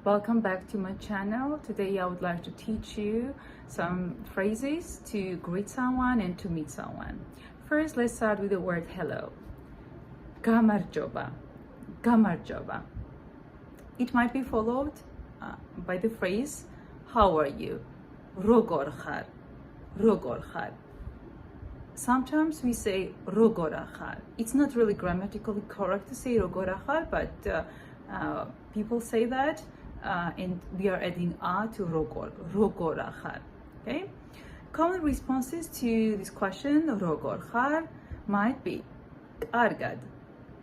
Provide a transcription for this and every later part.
Welcome back to my channel. Today I would like to teach you some phrases to greet someone and to meet someone. First, let's start with the word hello. Gamarjoba. Gamarjoba. It might be followed by the phrase how are you? Rogor khar. Rogor khar. Sometimes we say rogor akhar. It's not really grammatically correct to say rogor akhar, but people say that, and we are adding a to rogor, rogor akhar. Okay. Common responses to this question, rogor akhar, might be kargad,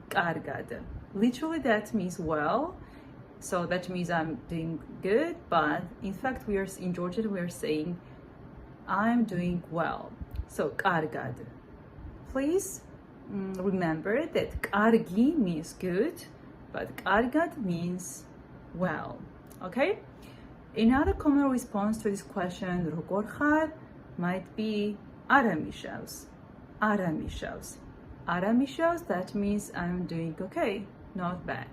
kargad. Literally, that means well. So that means I'm doing good, but in fact, in Georgian we are saying I'm doing well. So kargad. Please remember that kargi means good, but kargad means well. Okay. Another common response to this question, rogor khar, might be aramishos. Aramishos. Aramishos, that means I'm doing okay, not bad.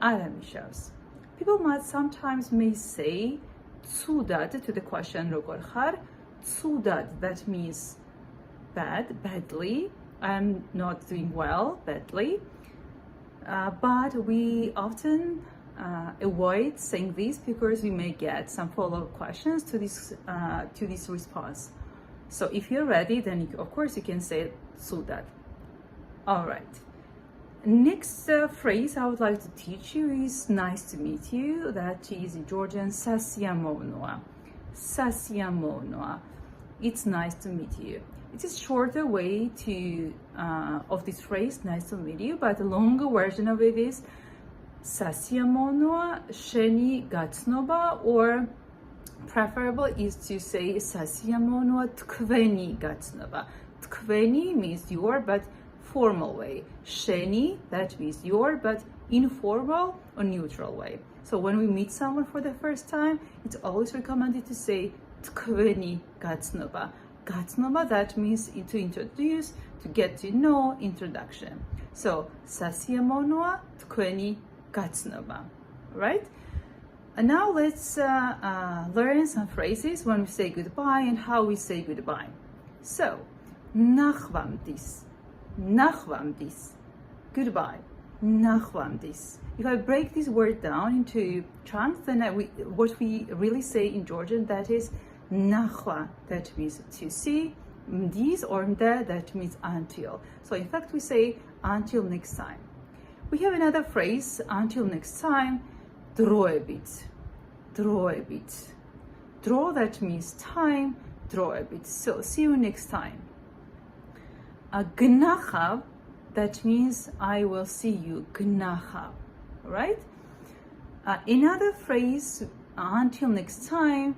Aramishos. People might sometimes may say tsudad to the question rogor khar. Tsudad, that means bad, badly. I'm not doing well, badly. But we often avoid saying this because we may get some follow-up questions to this response. So if you're ready, then of course you can say tsudad. All right. Next phrase I would like to teach you is nice to meet you. That is in Georgian sasiamonoa. Sasiamonoa. It's nice to meet you. It is shorter way to of this phrase, nice to meet you, but the longer version of it is sasiamonoa sheni gatsnoba, or preferable is to say sasiamonoa tkveni gatsnoba. Tkveni means your, but formal way. Sheni, that means your, but informal or neutral way. So when we meet someone for the first time, it's always recommended to say tkveni gatsnoba. Gatsnoba, that means to introduce, to get to know, introduction. So sasiamonoa tkveni gatsnoba, right? And now let's learn some phrases when we say goodbye and how we say goodbye. So, nachvamtis, nachvamtis, goodbye, nachvamtis. If I break this word down into chunks, then what we really say in Georgian, that is nachva, that means to see, this or that means until. So in fact, we say until next time. We have another phrase, until next time, droebit, droebit. Dro, that means time, droebit. So see you next time. Gnachav, that means I will see you, gnachav, right? Another phrase, until next time,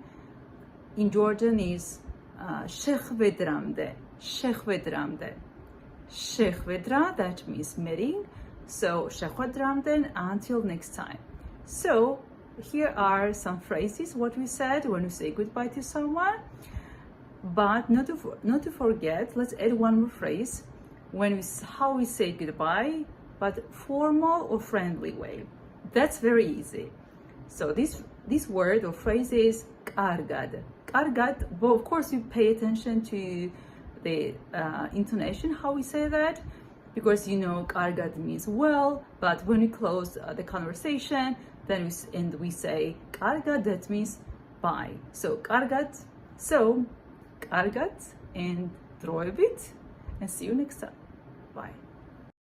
in Georgian is shechvedramde, shechvedramde. Shechvedra, that means meeting. So shechvedramde, until next time. So here are some phrases, what we said when we say goodbye to someone. But not to forget, let's add one more phrase how we say goodbye, but formal or friendly way. That's very easy. So this word or phrase is kargad. Kargad, well, of course you pay attention to the intonation, how we say that, because you know kargad means well, but when we close the conversation, then we say kargad, that means bye. So kargad, and throw a bit, and see you next time. Bye.